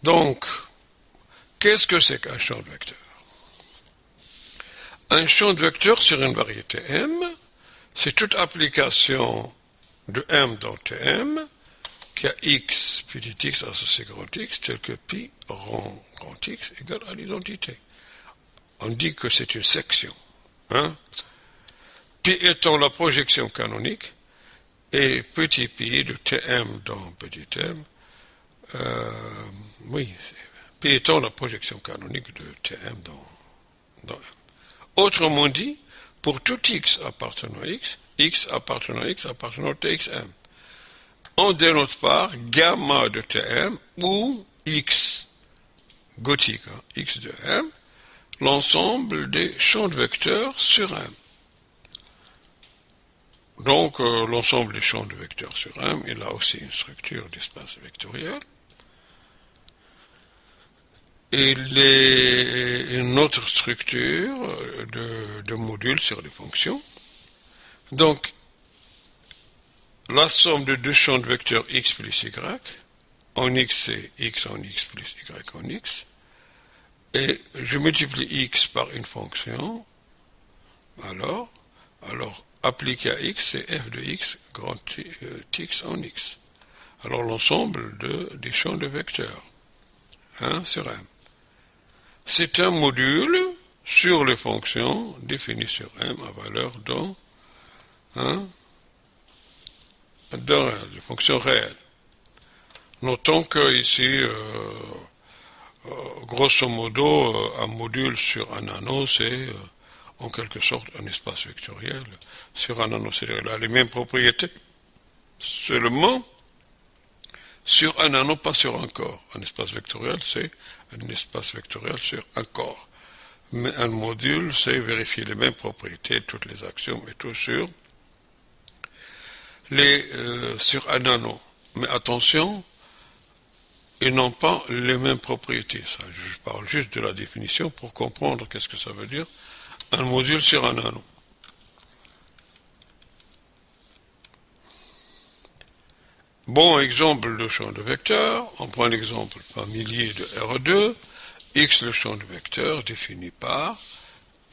Donc, qu'est-ce que c'est qu'un champ de vecteurs? Un champ de vecteurs sur une variété M, c'est toute application de M dans Tm qui a x, petit x associé grand x, tel que pi rond grand x égale à l'identité. On dit que c'est une section. Hein? Pi étant la projection canonique, et petit pi de Tm dans petit m, oui, pi étant la projection canonique de Tm dans M. Autrement dit, pour tout x appartenant à x, x appartenant à x appartenant à Txm, on dénote par gamma de Tm ou x gothique, hein, x de M, l'ensemble des champs de vecteurs sur M. Donc, l'ensemble des champs de vecteurs sur M, il a aussi une structure d'espace vectoriel. Il est une autre structure de modules sur les fonctions. Donc, la somme de deux champs de vecteurs x plus y, en x c'est x en x plus y en x, et je multiplie x par une fonction, alors appliqué à x, c'est f de x grand x en x. Alors l'ensemble des champs de vecteurs, sur M. C'est un module sur les fonctions définies sur M à valeur dans les fonctions réelles. Notons que ici, grosso modo, un module sur un anneau, c'est en quelque sorte un espace vectoriel. Sur un anneau, c'est-à-dire a les mêmes propriétés, seulement sur un anneau, pas sur un corps. Un espace vectoriel, c'est un espace vectoriel sur un corps. Mais un module, c'est vérifier les mêmes propriétés, toutes les axiomes et tout sur un anneau. Mais attention, ils n'ont pas les mêmes propriétés. Ça, je parle juste de la définition pour comprendre qu'est-ce que ça veut dire un module sur un anneau. Bon exemple de champ de vecteur, on prend l'exemple familier de R2, x le champ de vecteur défini par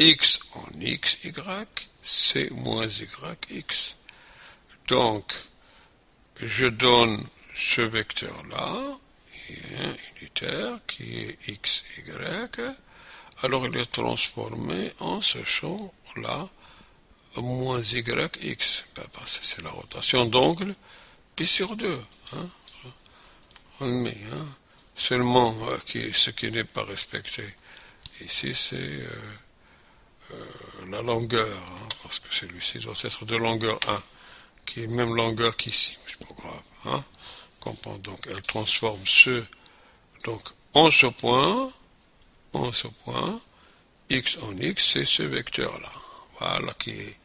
x en x, y, c moins y, x. Donc, je donne ce vecteur-là, unitaire, qui est x, y, alors il est transformé en ce champ-là, moins y, x. C'est la rotation d'angle pi sur 2. On met, seulement ce qui n'est pas respecté ici, c'est la longueur, parce que celui-ci doit être de longueur 1, qui est même longueur qu'ici, c'est pas grave. Comprend donc, elle transforme donc en ce point, x en x, c'est ce vecteur-là, voilà, qui est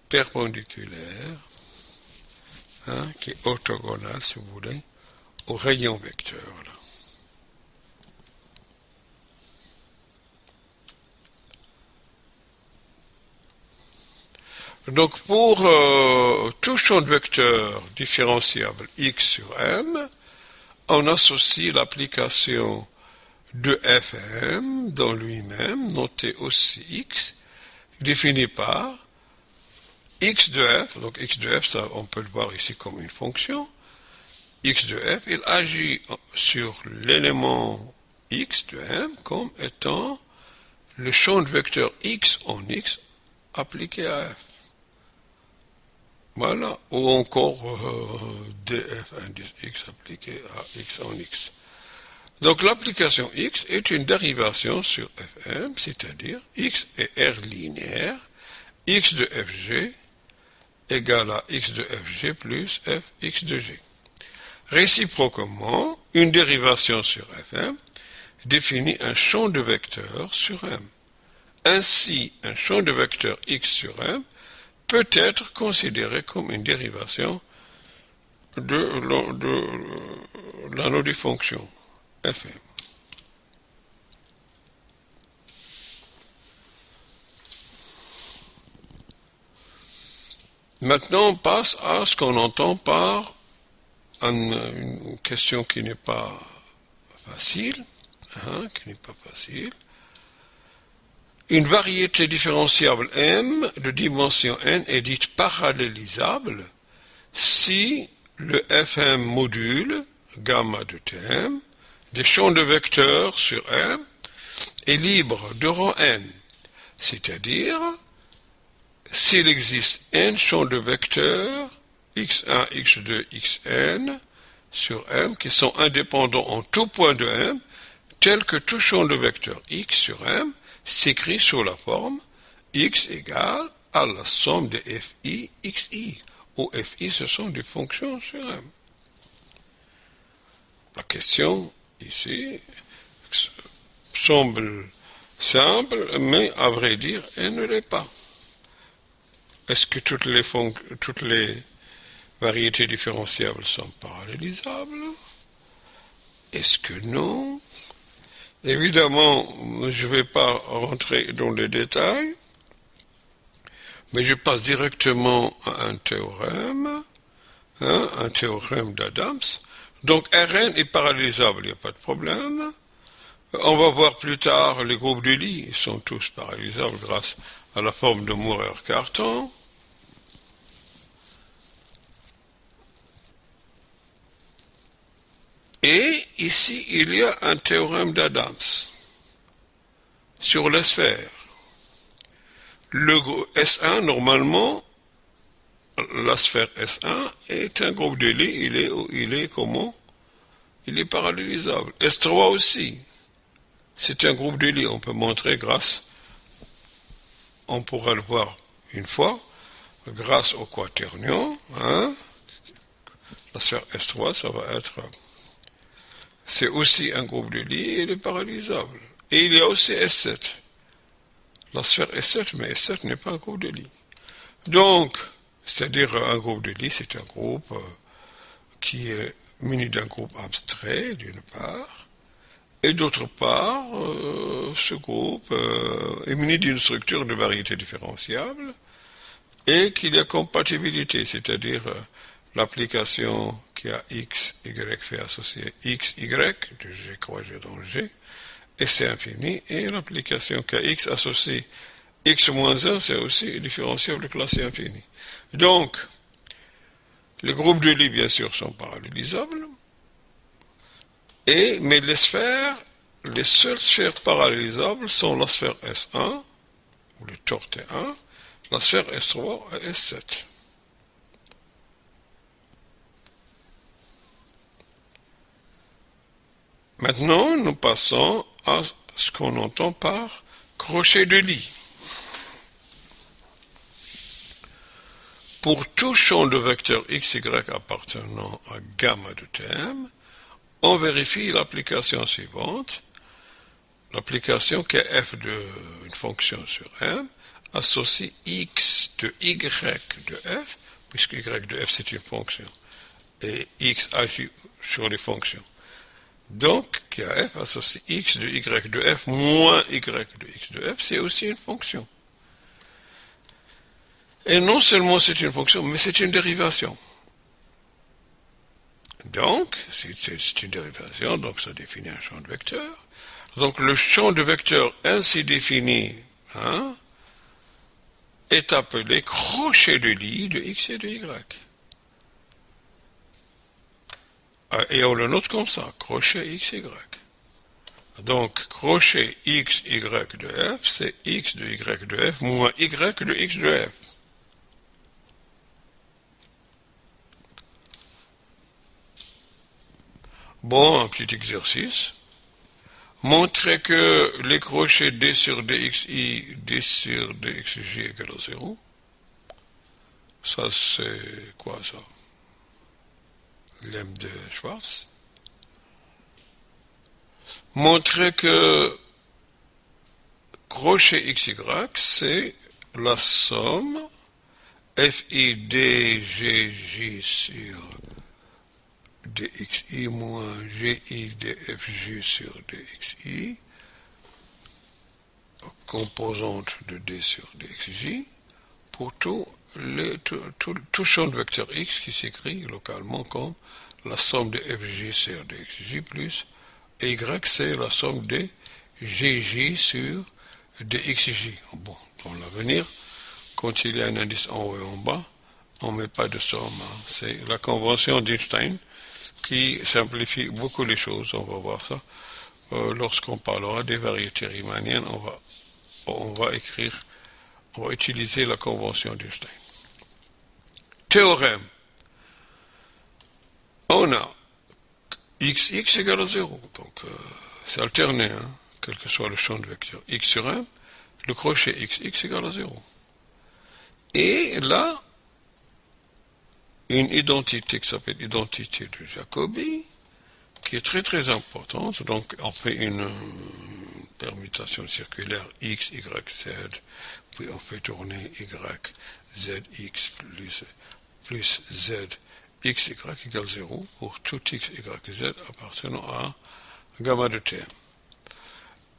perpendiculaire, qui est orthogonal, si vous voulez, au rayon vecteur. Là. Donc, pour tout champ de vecteur différenciable x sur M, on associe l'application de fm dans lui-même, noté aussi x, défini par x de f, donc x de f, ça, on peut le voir ici comme une fonction, x de f, il agit sur l'élément x de M comme étant le champ de vecteur x en x appliqué à f. Voilà, ou encore df indice x appliqué à x en x. Donc l'application x est une dérivation sur fm, c'est-à-dire x est R linéaire, x de fg égale à x de fg plus fx de g. Réciproquement, une dérivation sur fm définit un champ de vecteurs sur M. Ainsi, un champ de vecteurs x sur M peut être considéré comme une dérivation de l'anneau des fonctions fm. Maintenant, on passe à ce qu'on entend par une question qui n'est pas facile, qui n'est pas facile. Une variété différenciable M de dimension n est dite parallélisable si le Fm module gamma de Tm des champs de vecteurs sur M est libre de rang n, c'est-à-dire s'il existe n champs de vecteurs x1, x2, xn sur M qui sont indépendants en tout point de M, tel que tout champ de vecteurs x sur M s'écrit sous la forme x égale à la somme de fi xi, où fi ce sont des fonctions sur M. La question ici semble simple, mais à vrai dire, elle ne l'est pas. Est-ce que toutes les variétés différenciables sont parallélisables? Est-ce que non? Évidemment, je ne vais pas rentrer dans les détails, mais je passe directement à un théorème d'Adams. Donc Rn est parallélisable, il n'y a pas de problème. On va voir plus tard les groupes de Lie, ils sont tous parallélisables grâce à la forme de Maurer-Cartan. Et ici, il y a un théorème d'Adams sur la sphère. Le S1, normalement, la sphère S1 est un groupe de Lie, il est comment? Il est parallélisable. S3 aussi, c'est un groupe de Lie, on peut montrer on pourra le voir une fois, grâce au quaternion, la sphère S3, ça va être... C'est aussi un groupe de Lie et il est parallélisable. Et il y a aussi S7. La sphère S7, mais S7 n'est pas un groupe de Lie. Donc, c'est-à-dire un groupe de Lie, c'est un groupe qui est muni d'un groupe abstrait, d'une part, et d'autre part, ce groupe est muni d'une structure de variété différenciable, et qu'il y a compatibilité, c'est-à-dire l'application qui a x, y fait associer x, y, de g croisé dans g, et c'est infini, et l'application qui a x associé x moins 1, c'est aussi différentiable de classe infinie. Donc, les groupes de Lie, bien sûr, sont parallélisables, mais les seules sphères parallélisables sont la sphère S1, ou le tore T1, la sphère S3 et S7. Maintenant, nous passons à ce qu'on entend par crochet de Lie. Pour tout champ de vecteurs x, y appartenant à gamma de Tm, on vérifie l'application suivante. L'application qui est f d'une fonction sur M associe x de y de f, puisque y de f c'est une fonction, et x agit sur les fonctions. Donc, KF associe x de y de f moins y de x de f, c'est aussi une fonction. Et non seulement c'est une fonction, mais c'est une dérivation. Donc, c'est une dérivation, donc ça définit un champ de vecteurs. Donc, le champ de vecteurs ainsi défini est appelé crochet de Lie de x et de y. Et on le note comme ça, crochet x, y. Donc, crochet x, y de f, c'est x de y de f moins y de x de f. Bon, un petit exercice. Montrer que les crochets d sur dxi, d sur dxj égale à 0. Ça, c'est quoi, ça? Lemme de Schwarz. Montrer que crochet xy, c'est la somme fi dgj sur dxi moins gi dfj sur dxi, composante de d sur dxj, pour tout champ de vecteur x qui s'écrit localement comme la somme de fj sur dxj plus et y c'est la somme des gj sur des xj. Bon, dans l'avenir, quand il y a un indice en haut et en bas, on ne met pas de somme. C'est la convention d'Einstein qui simplifie beaucoup les choses. On va voir ça. Lorsqu'on parlera des variétés riemanniennes, on va utiliser la convention d'Einstein. Théorème. On a xx égale à 0. Donc, c'est alterné, quel que soit le champ de vecteur x sur m, le crochet xx égale à 0. Et là, une identité qui s'appelle identité de Jacobi, qui est très très importante. Donc, on fait une permutation circulaire x, y, z, puis on fait tourner y, z, x plus z, x, y égale 0 pour tout x, y, z appartenant à gamma de Tm.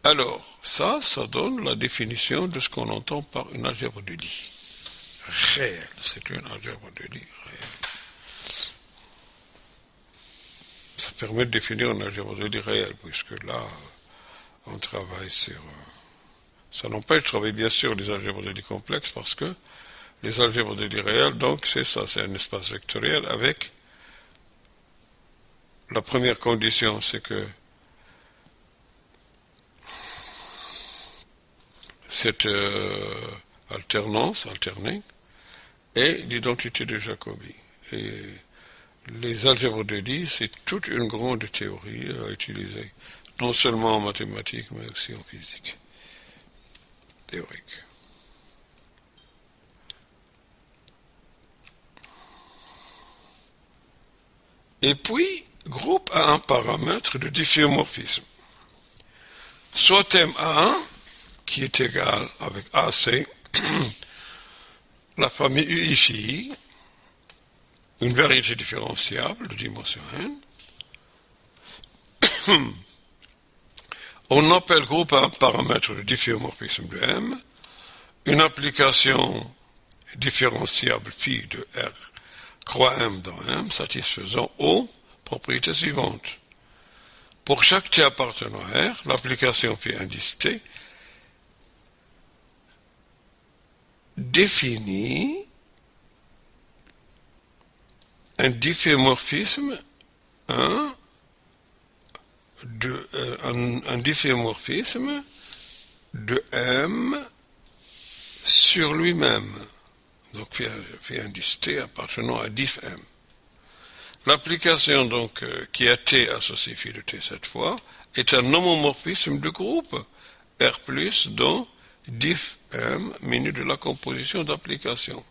Alors, ça donne la définition de ce qu'on entend par une algèbre de Lie. Réelle, c'est une algèbre de Lie réelle. Ça permet de définir une algèbre de Lie réelle, puisque là, on travaille sur... ça n'empêche de travailler bien sûr les algèbres de Lie complexes, parce que les algèbres de Lie réelles, donc c'est ça, c'est un espace vectoriel avec... La première condition, c'est que cette alternance, alternée, est l'identité de Jacobi. Et les algèbres de Lie, c'est toute une grande théorie à utiliser, non seulement en mathématiques, mais aussi en physique théorique. Et puis, groupe à un paramètre de difféomorphisme. Soit M A1, qui est égal avec AC, la famille UIFI, une variété différenciable de dimension n. On appelle groupe à un paramètre de difféomorphisme de M, une application différenciable phi de R croix M dans M, satisfaisant aux propriétés suivantes. Pour chaque T appartenant à R, l'application phi indice T définit un difféomorphisme un difféomorphisme de M sur lui-même. Donc, phi indice T appartenant à diff M. L'application, donc, qui a T associé phi de T cette fois, est un homomorphisme de groupe R+, dont diff M menu de la composition d'application.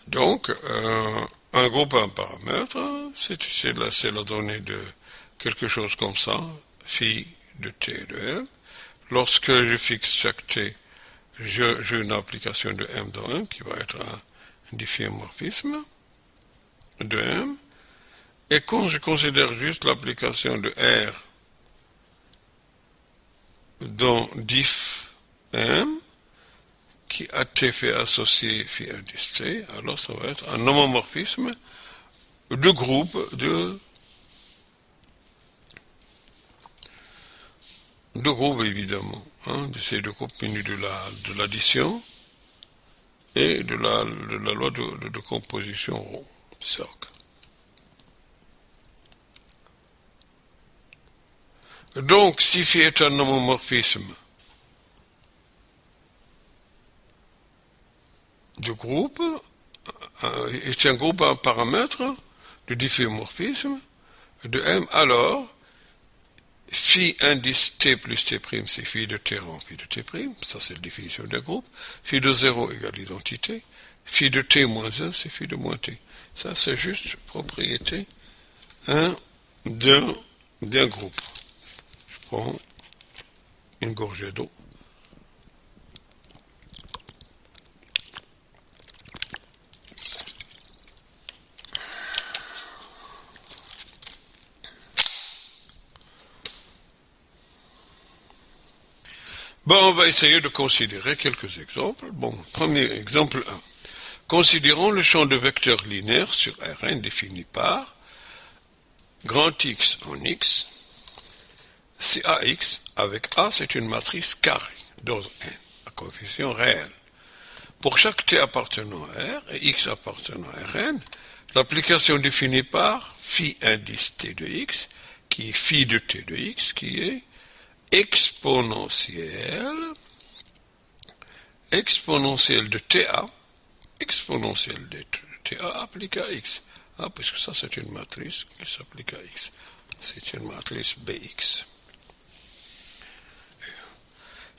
Donc, un groupe à un paramètre, c'est la donnée de quelque chose comme ça, phi de T de M. Lorsque je fixe chaque T, j'ai une application de M dans M qui va être un difféomorphisme de M. Et quand je considère juste l'application de R dans diff M, qui a T fait associer phi indice T, alors ça va être un homomorphisme de groupe de groupes évidemment, de ces deux groupes venus de l'addition et de la loi de composition rond, cercle. Donc, si phi est un homomorphisme de groupe, est un groupe à un paramètre de difféomorphisme de M, alors phi indice T plus T', c'est phi de T rang phi de T', ça c'est la définition d'un groupe. Phi de 0 égale identité. Phi de T moins 1, c'est phi de moins T. Ça c'est juste propriété d'un groupe. Je prends une gorgée d'eau. Bon, on va essayer de considérer quelques exemples. Bon, premier exemple 1. Considérons le champ de vecteurs linéaires sur Rn défini par grand X en X, CAX avec A, c'est une matrice carrée d'ordre n, à coefficient réel. Pour chaque T appartenant à R et X appartenant à Rn, l'application définie par phi indice T de X, qui est phi de T de X, qui est exponentielle de TA, exponentielle de TA appliquée à X. Puisque ça c'est une matrice qui s'applique à X. C'est une matrice BX.